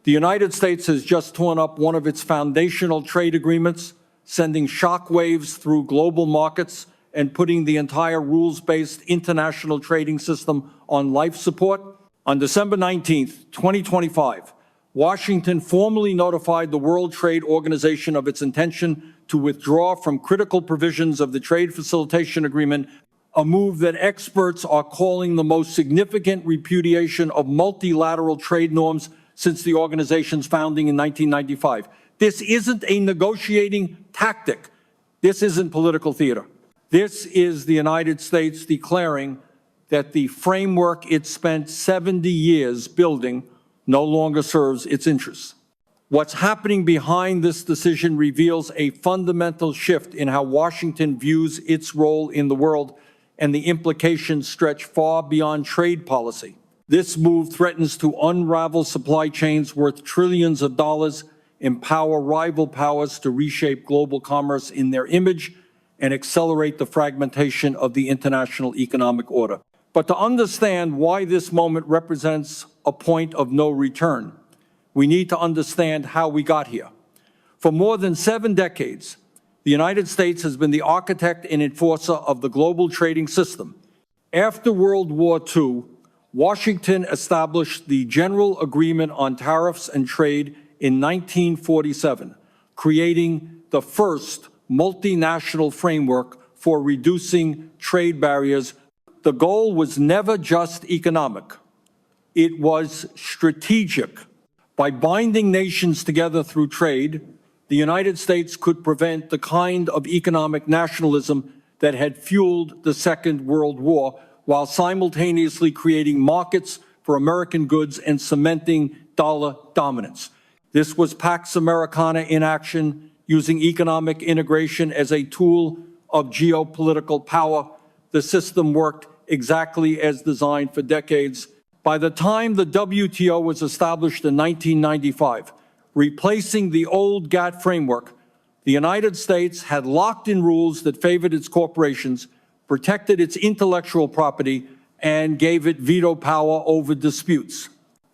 The United States has just torn up one of its foundational trade agreements, sending shockwaves through global markets and putting the entire rules-based international trading system on life support. On December 19, 2025, Washington formally notified the World Trade Organization of its intention to withdraw from critical provisions of the Trade Facilitation Agreement, a move that experts are calling the most significant repudiation of multilateral trade norms since the organization's founding in 1995. This isn't a negotiating tactic. This isn't political theater. This is the United States declaring that the framework it spent 70 years building no longer serves its interests. What's happening behind this decision reveals a fundamental shift in how Washington views its role in the world, and the implications stretch far beyond trade policy. This move threatens to unravel supply chains worth trillions of dollars, empower rival powers to reshape global commerce in their image, and accelerate the fragmentation of the international economic order. But to understand why this moment represents a point of no return, we need to understand how we got here. For more than 7 decades, the United States has been the architect and enforcer of the global trading system. After World War II, Washington established the General Agreement on Tariffs and Trade in 1947, creating the first multinational framework for reducing trade barriers. The goal was never just economic. It was strategic. By binding nations together through trade, the United States could prevent the kind of economic nationalism that had fueled the Second World War, while simultaneously creating markets for American goods and cementing dollar dominance. This was Pax Americana in action, using economic integration as a tool of geopolitical power. The system worked exactly as designed for decades. By the time the WTO was established in 1995, replacing the old GATT framework, the United States had locked in rules that favored its corporations, protected its intellectual property, and gave it veto power over disputes.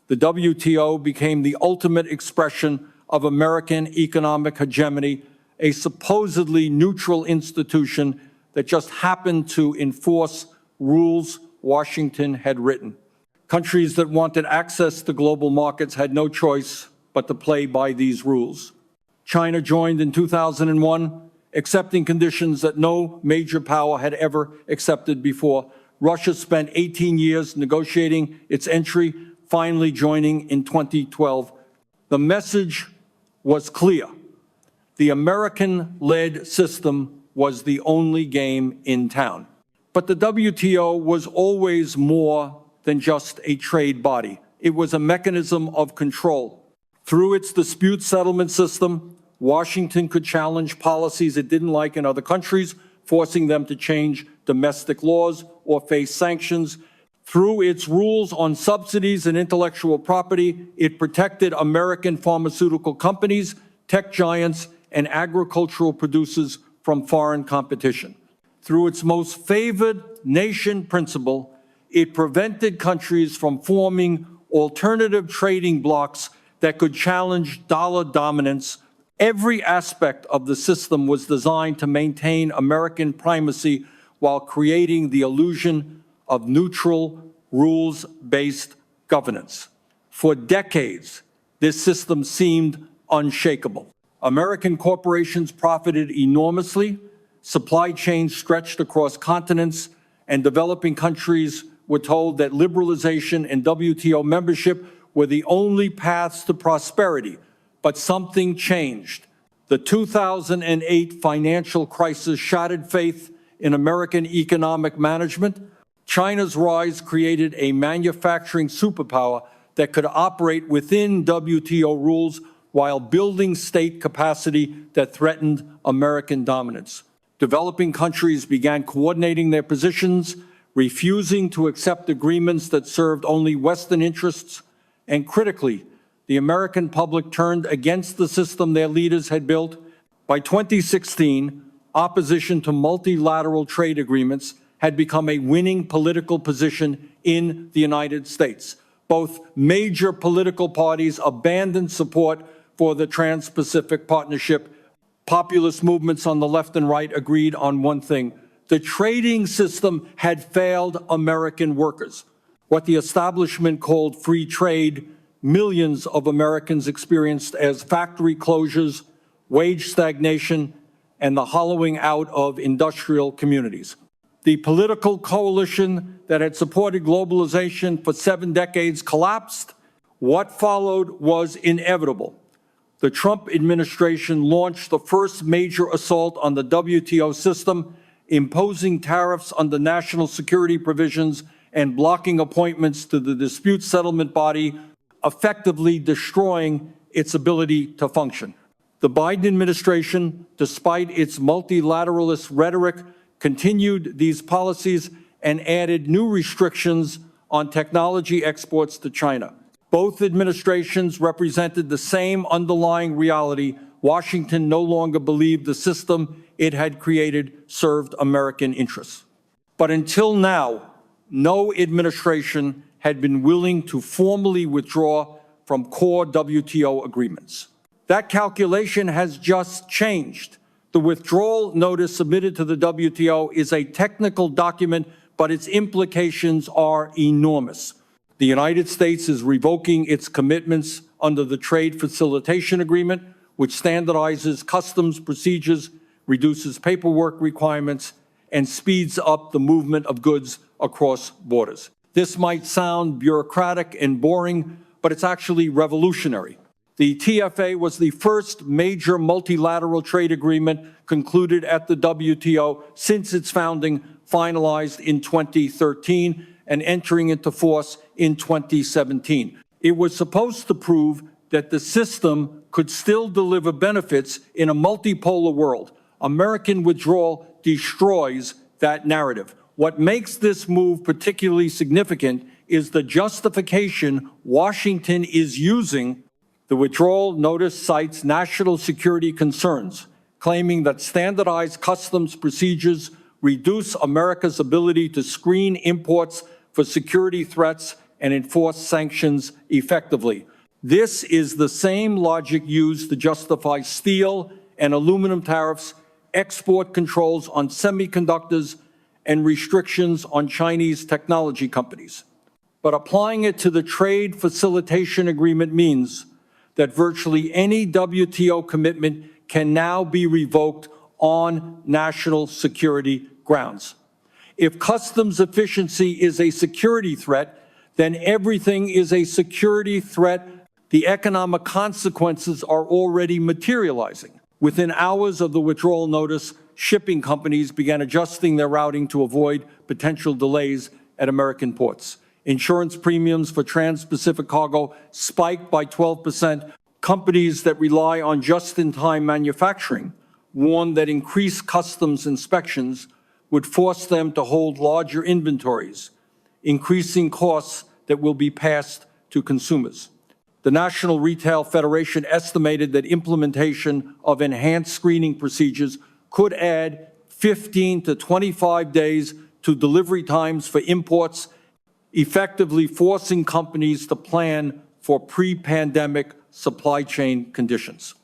The WTO became the ultimate expression of American economic hegemony, a supposedly neutral institution that just happened to enforce rules Washington had written. Countries that wanted access to global markets had no choice but to play by these rules. China joined in 2001, accepting conditions that no major power had ever accepted before. Russia spent 18 years negotiating its entry, finally joining in 2012. The message was clear. The American-led system was the only game in town. But the WTO was always more than just a trade body. It was a mechanism of control. Through its dispute settlement system, Washington could challenge policies it didn't like in other countries, forcing them to change domestic laws or face sanctions. Through its rules on subsidies and intellectual property, it protected American pharmaceutical companies, tech giants, and agricultural producers from foreign competition. Through its most favored nation principle, it prevented countries from forming alternative trading blocs that could challenge dollar dominance. Every aspect of the system was designed to maintain American primacy while creating the illusion of neutral, rules-based governance. For decades, this system seemed unshakable. American corporations profited enormously, supply chains stretched across continents, and developing countries were told that liberalization and WTO membership were the only paths to prosperity. But something changed. The 2008 financial crisis shattered faith in American economic management. China's rise created a manufacturing superpower that could operate within WTO rules while building state capacity that threatened American dominance. Developing countries began coordinating their positions, refusing to accept agreements that served only Western interests, and critically, the American public turned against the system their leaders had built. By 2016, opposition to multilateral trade agreements had become a winning political position in the United States. Both major political parties abandoned support for the Trans-Pacific Partnership. Populist movements on the left and right agreed on one thing: the trading system had failed American workers. What the establishment called free trade, millions of Americans experienced as factory closures, wage stagnation, and the hollowing out of industrial communities. The political coalition that had supported globalization for 7 decades collapsed. What followed was inevitable. The Trump administration launched the first major assault on the WTO system, imposing tariffs under national security provisions and blocking appointments to the dispute settlement body, effectively destroying its ability to function. The Biden administration, despite its multilateralist rhetoric, continued these policies and added new restrictions on technology exports to China. Both administrations represented the same underlying reality. Washington no longer believed the system it had created served American interests. But until now, no administration had been willing to formally withdraw from core WTO agreements. That calculation has just changed. The withdrawal notice submitted to the WTO is a technical document, but its implications are enormous. The United States is revoking its commitments under the Trade Facilitation Agreement, which standardizes customs procedures, reduces paperwork requirements, and speeds up the movement of goods across borders. This might sound bureaucratic and boring, but it's actually revolutionary. The TFA was the first major multilateral trade agreement concluded at the WTO since its founding, finalized in 2013 and entering into force in 2017. It was supposed to prove that the system could still deliver benefits in a multipolar world. American withdrawal destroys that narrative. What makes this move particularly significant is the justification Washington is using. The withdrawal notice cites national security concerns, claiming that standardized customs procedures reduce America's ability to screen imports for security threats and enforce sanctions effectively. This is the same logic used to justify steel and aluminum tariffs, export controls on semiconductors, and restrictions on Chinese technology companies. But applying it to the Trade Facilitation Agreement means that virtually any WTO commitment can now be revoked on national security grounds. If customs efficiency is a security threat, then everything is a security threat. The economic consequences are already materializing. Within hours of the withdrawal notice, shipping companies began adjusting their routing to avoid potential delays at American ports. Insurance premiums for trans-Pacific cargo spiked by 12%. Companies that rely on just-in-time manufacturing warned that increased customs inspections would force them to hold larger inventories, increasing costs that will be passed to consumers. The National Retail Federation estimated that implementation of enhanced screening procedures could add 15 to 25 days to delivery times for imports, effectively forcing companies to plan for pre-pandemic supply chain conditions.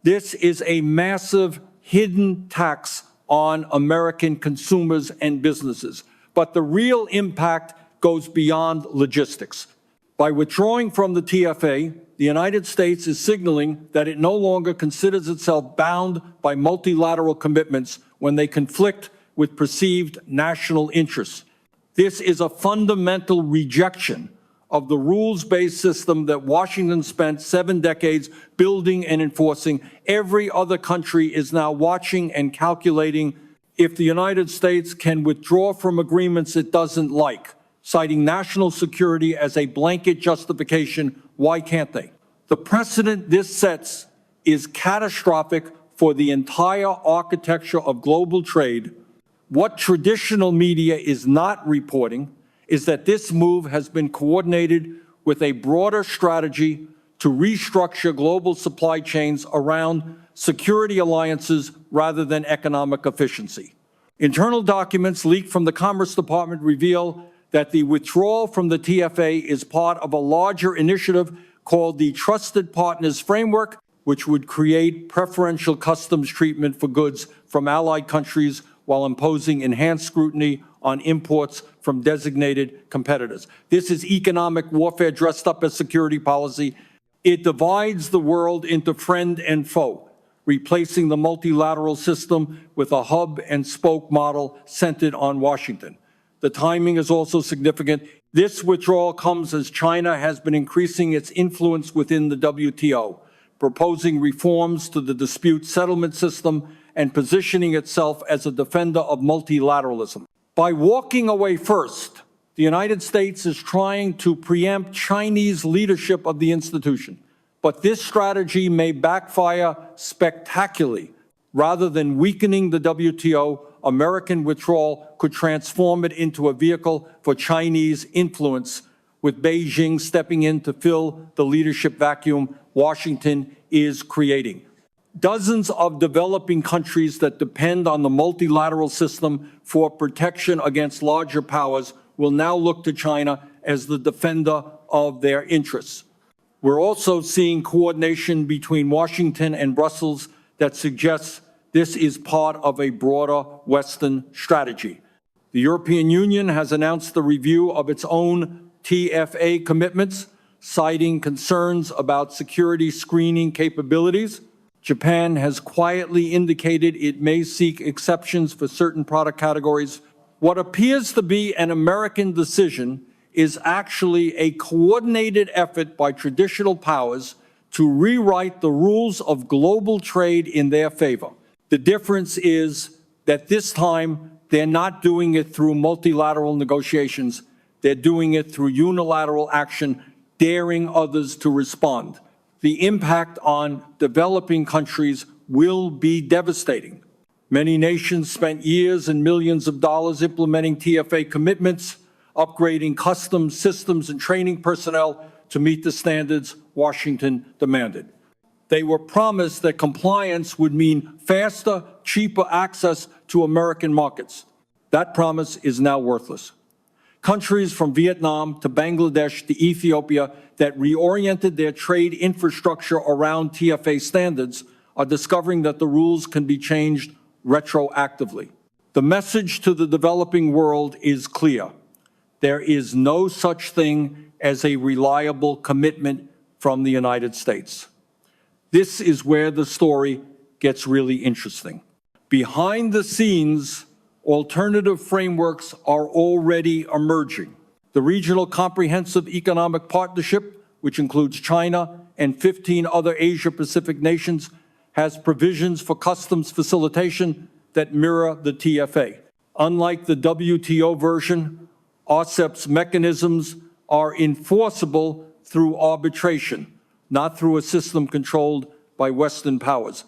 This is a massive hidden tax on American consumers and businesses, but the real impact goes beyond logistics. By withdrawing from the TFA, the United States is signaling that it no longer considers itself bound by multilateral commitments when they conflict with perceived national interests. This is a fundamental rejection of the rules-based system that Washington spent 7 decades building and enforcing. Every other country is now watching and calculating if the United States can withdraw from agreements it doesn't like, citing national security as a blanket justification. Why can't they? The precedent this sets is catastrophic for the entire architecture of global trade. What traditional media is not reporting is that this move has been coordinated with a broader strategy to restructure global supply chains around security alliances rather than economic efficiency. Internal documents leaked from the Commerce Department reveal that the withdrawal from the TFA is part of a larger initiative called the Trusted Partners Framework, which would create preferential customs treatment for goods from allied countries while imposing enhanced scrutiny on imports from designated competitors. This is economic warfare dressed up as security policy. It divides the world into friend and foe, replacing the multilateral system with a hub and spoke model centered on Washington. The timing is also significant. This withdrawal comes as China has been increasing its influence within the WTO, proposing reforms to the dispute settlement system and positioning itself as a defender of multilateralism. By walking away first, the United States is trying to preempt Chinese leadership of the institution. But this strategy may backfire spectacularly. Rather than weakening the WTO, American withdrawal could transform it into a vehicle for Chinese influence, with Beijing stepping in to fill the leadership vacuum Washington is creating. Dozens of developing countries that depend on the multilateral system for protection against larger powers will now look to China as the defender of their interests. We're also seeing coordination between Washington and Brussels that suggests this is part of a broader Western strategy. The European Union has announced the review of its own TFA commitments, citing concerns about security screening capabilities. Japan has quietly indicated it may seek exceptions for certain product categories. What appears to be an American decision is actually a coordinated effort by traditional powers to rewrite the rules of global trade in their favor. The difference is that this time they're not doing it through multilateral negotiations. They're doing it through unilateral action, daring others to respond. The impact on developing countries will be devastating. Many nations spent years and millions of dollars implementing TFA commitments, upgrading customs systems and training personnel to meet the standards Washington demanded. They were promised that compliance would mean faster, cheaper access to American markets. That promise is now worthless. Countries from Vietnam to Bangladesh to Ethiopia that reoriented their trade infrastructure around TFA standards are discovering that the rules can be changed retroactively. The message to the developing world is clear. There is no such thing as a reliable commitment from the United States. This is where the story gets really interesting. Behind the scenes, alternative frameworks are already emerging. The Regional Comprehensive Economic Partnership, which includes China and 15 other Asia-Pacific nations, has provisions for customs facilitation that mirror the TFA. Unlike the WTO version, RCEP's mechanisms are enforceable through arbitration, not through a system controlled by Western powers.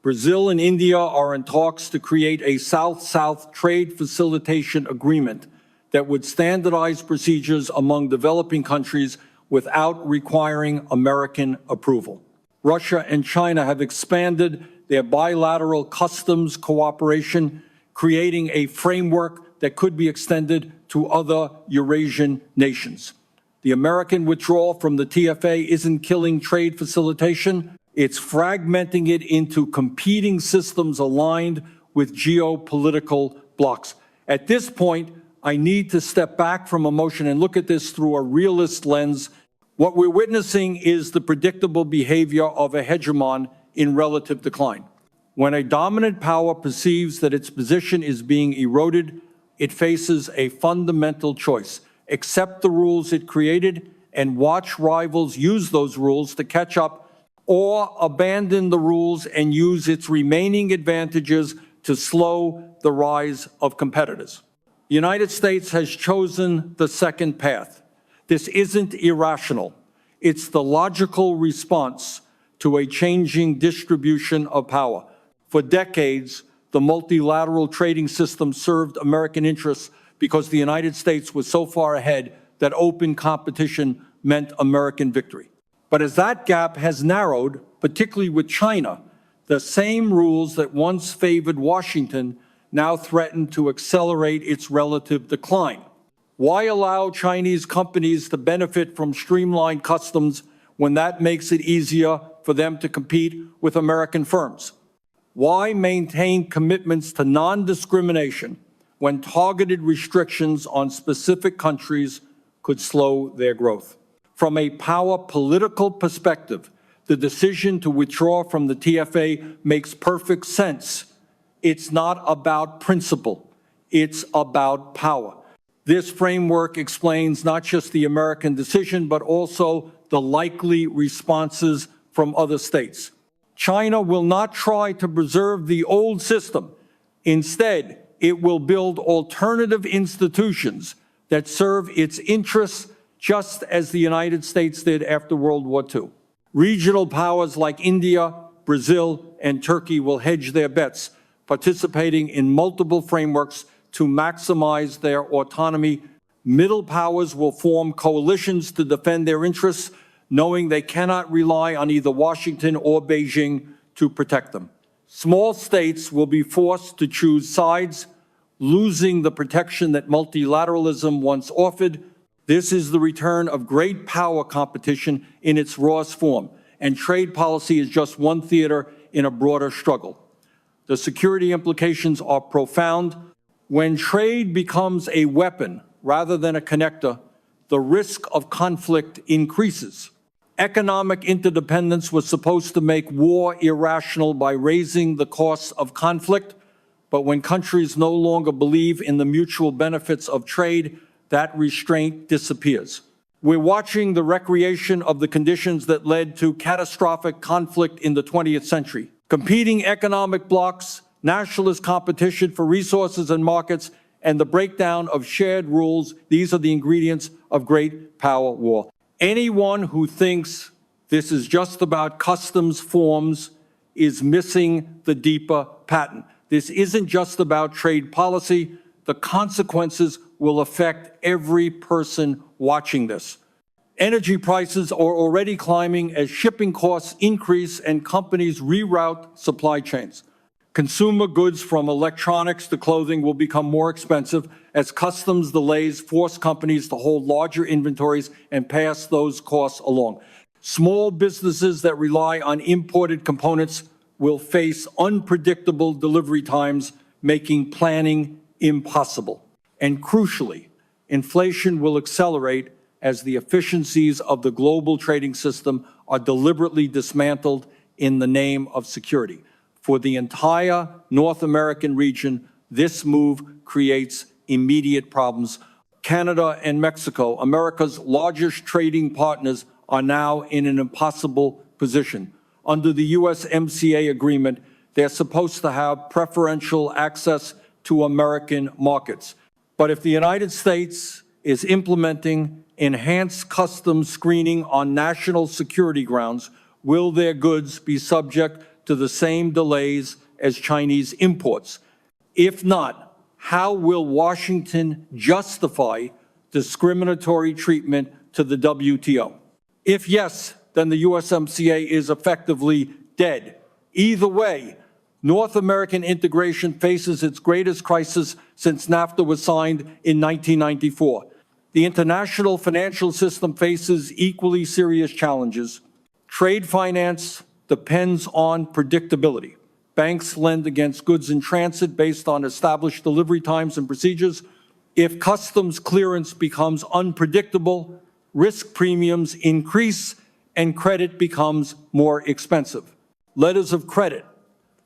Brazil and India are in talks to create a South-South trade facilitation agreement that would standardize procedures among developing countries without requiring American approval. Russia and China have expanded their bilateral customs cooperation, creating a framework that could be extended to other Eurasian nations. The American withdrawal from the TFA isn't killing trade facilitation, it's fragmenting it into competing systems aligned with geopolitical blocs. At this point, I need to step back from emotion and look at this through a realist lens. What we're witnessing is the predictable behavior of a hegemon in relative decline. When a dominant power perceives that its position is being eroded, it faces a fundamental choice: accept the rules it created and watch rivals use those rules to catch up, or abandon the rules and use its remaining advantages to slow the rise of competitors. The United States has chosen the second path. This isn't irrational. It's the logical response to a changing distribution of power. For decades, the multilateral trading system served American interests because the United States was so far ahead that open competition meant American victory. But as that gap has narrowed, particularly with China, the same rules that once favored Washington now threaten to accelerate its relative decline. Why allow Chinese companies to benefit from streamlined customs when that makes it easier for them to compete with American firms? Why maintain commitments to non-discrimination when targeted restrictions on specific countries could slow their growth? From a power political perspective, the decision to withdraw from the TFA makes perfect sense. It's not about principle, it's about power. This framework explains not just the American decision, but also the likely responses from other states. China will not try to preserve the old system. Instead, it will build alternative institutions that serve its interests just as the United States did after World War II. Regional powers like India, Brazil, and Turkey will hedge their bets, participating in multiple frameworks to maximize their autonomy. Middle powers will form coalitions to defend their interests, knowing they cannot rely on either Washington or Beijing to protect them. Small states will be forced to choose sides, losing the protection that multilateralism once offered. This is the return of great power competition in its rawest form, and trade policy is just one theater in a broader struggle. The security implications are profound. When trade becomes a weapon rather than a connector, the risk of conflict increases. Economic interdependence was supposed to make war irrational by raising the costs of conflict, but when countries no longer believe in the mutual benefits of trade, that restraint disappears. We're watching the recreation of the conditions that led to catastrophic conflict in the 20th century. Competing economic blocs, nationalist competition for resources and markets, and the breakdown of shared rules, these are the ingredients of great power war. Anyone who thinks this is just about customs forms is missing the deeper pattern. This isn't just about trade policy. The consequences will affect every person watching this. Energy prices are already climbing as shipping costs increase and companies reroute supply chains. Consumer goods from electronics to clothing will become more expensive as customs delays force companies to hold larger inventories and pass those costs along. Small businesses that rely on imported components will face unpredictable delivery times, making planning impossible. And crucially, inflation will accelerate as the efficiencies of the global trading system are deliberately dismantled in the name of security. For the entire North American region, this move creates immediate problems. Canada and Mexico, America's largest trading partners, are now in an impossible position. Under the USMCA agreement, they're supposed to have preferential access to American markets. But if the United States is implementing enhanced customs screening on national security grounds, will their goods be subject to the same delays as Chinese imports? If not, how will Washington justify discriminatory treatment to the WTO? If yes, then the USMCA is effectively dead. Either way, North American integration faces its greatest crisis since NAFTA was signed in 1994. The international financial system faces equally serious challenges. Trade finance depends on predictability. Banks lend against goods in transit based on established delivery times and procedures. If customs clearance becomes unpredictable, risk premiums increase and credit becomes more expensive. Letters of credit,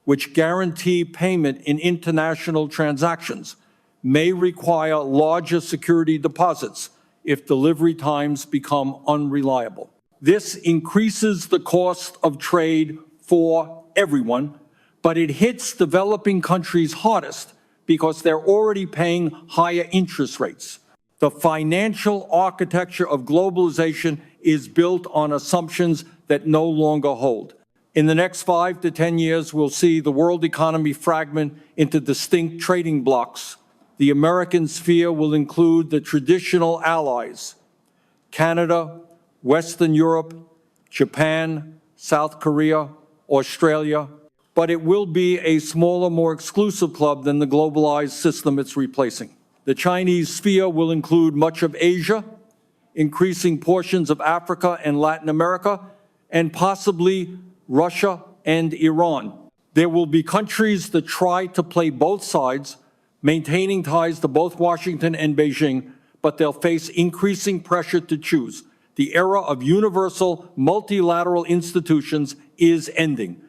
which guarantee payment in international transactions, may require larger security deposits if delivery times become unreliable. This increases the cost of trade for everyone, but it hits developing countries hardest because they're already paying higher interest rates. The financial architecture of globalization is built on assumptions that no longer hold. In the next 5 to 10 years, we'll see the world economy fragment into distinct trading blocs. The American sphere will include the traditional allies, Canada, Western Europe, Japan, South Korea, Australia, but it will be a smaller, more exclusive club than the globalized system it's replacing. The Chinese sphere will include much of Asia, increasing portions of Africa and Latin America, and possibly Russia and Iran. There will be countries that try to play both sides, maintaining ties to both Washington and Beijing, but they'll face increasing pressure to choose. The era of universal multilateral institutions is ending.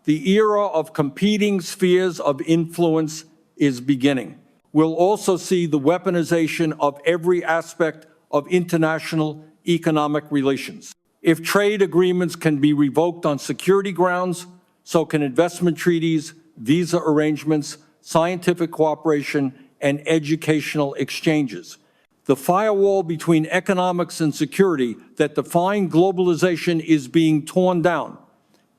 The era of competing spheres of influence is beginning. We'll also see the weaponization of every aspect of international economic relations. If trade agreements can be revoked on security grounds, so can investment treaties, visa arrangements, scientific cooperation, and educational exchanges. The firewall between economics and security that defined globalization is being torn down.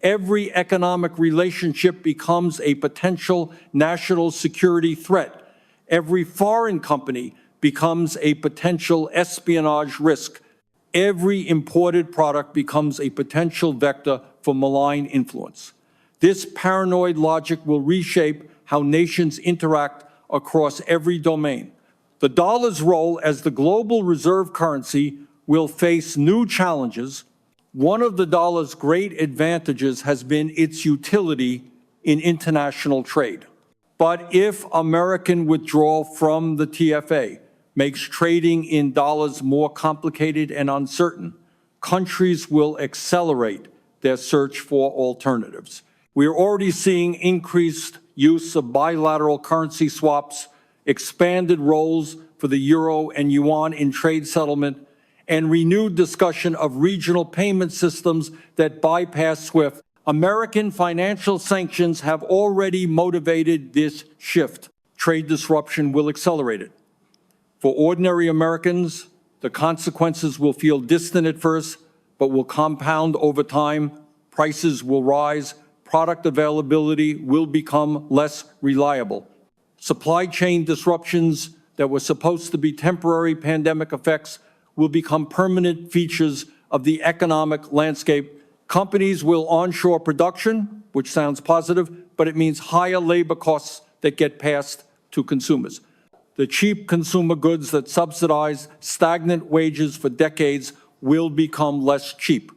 Every economic relationship becomes a potential national security threat. Every foreign company becomes a potential espionage risk. Every imported product becomes a potential vector for malign influence. This paranoid logic will reshape how nations interact across every domain. The dollar's role as the global reserve currency will face new challenges. One of the dollar's great advantages has been its utility in international trade. But if American withdrawal from the TFA makes trading in dollars more complicated and uncertain, countries will accelerate their search for alternatives. We are already seeing increased use of bilateral currency swaps, expanded roles for the euro and yuan in trade settlement, and renewed discussion of regional payment systems that bypass SWIFT. American financial sanctions have already motivated this shift. Trade disruption will accelerate it. For ordinary Americans, the consequences will feel distant at first, but will compound over time. Prices will rise. Product availability will become less reliable. Supply chain disruptions that were supposed to be temporary pandemic effects will become permanent features of the economic landscape. Companies will onshore production, which sounds positive, but it means higher labor costs that get passed to consumers. The cheap consumer goods that subsidize stagnant wages for decades will become less cheap.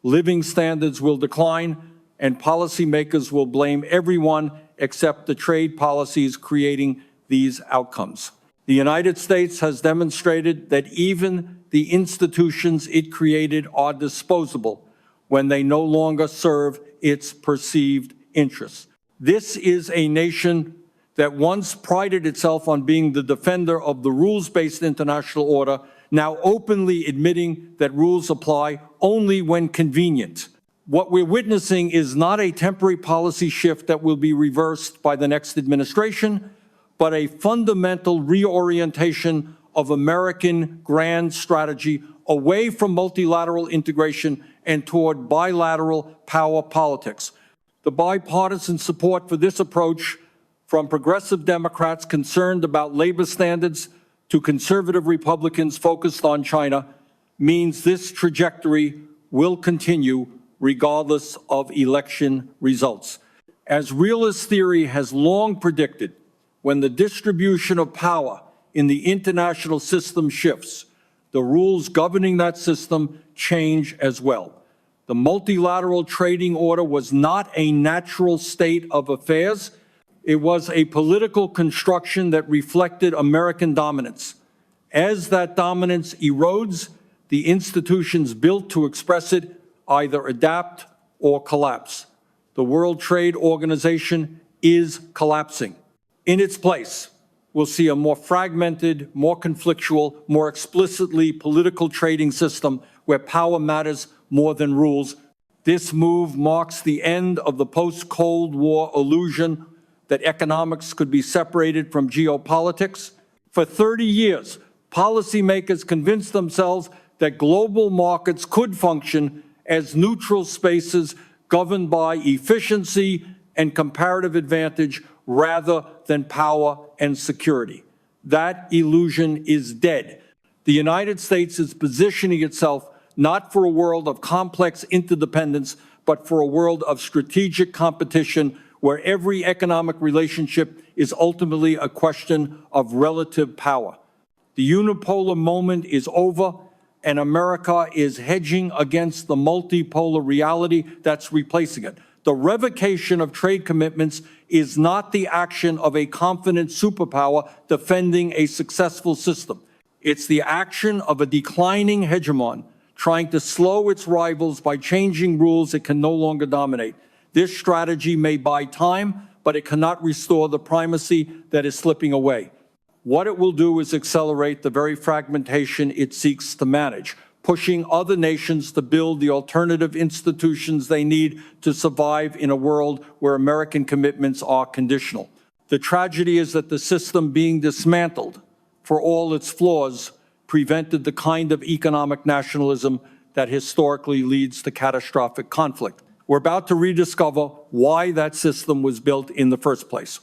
Living standards will decline, and policymakers will blame everyone except the trade policies creating these outcomes. The United States has demonstrated that even the institutions it created are disposable when they no longer serve its perceived interests. This is a nation that once prided itself on being the defender of the rules-based international order, now openly admitting that rules apply only when convenient. What we're witnessing is not a temporary policy shift that will be reversed by the next administration, but a fundamental reorientation of American grand strategy away from multilateral integration and toward bilateral power politics. The bipartisan support for this approach, from progressive Democrats concerned about labor standards to conservative Republicans focused on China, means this trajectory will continue regardless of election results. As realist theory has long predicted, when the distribution of power in the international system shifts, the rules governing that system change as well. The multilateral trading order was not a natural state of affairs. It was a political construction that reflected American dominance. As that dominance erodes, the institutions built to express it either adapt or collapse. The World Trade Organization is collapsing. In its place, we'll see a more fragmented, more conflictual, more explicitly political trading system where power matters more than rules. This move marks the end of the post-Cold War illusion that economics could be separated from geopolitics. For 30 years, policymakers convinced themselves that global markets could function as neutral spaces governed by efficiency and comparative advantage rather than power and security. That illusion is dead. The United States is positioning itself not for a world of complex interdependence, but for a world of strategic competition where every economic relationship is ultimately a question of relative power. The unipolar moment is over, and America is hedging against the multipolar reality that's replacing it. The revocation of trade commitments is not the action of a confident superpower defending a successful system. It's the action of a declining hegemon trying to slow its rivals by changing rules it can no longer dominate. This strategy may buy time, but it cannot restore the primacy that is slipping away. What it will do is accelerate the very fragmentation it seeks to manage, pushing other nations to build the alternative institutions they need to survive in a world where American commitments are conditional. The tragedy is that the system being dismantled, for all its flaws, prevented the kind of economic nationalism that historically leads to catastrophic conflict. We're about to rediscover why that system was built in the first place.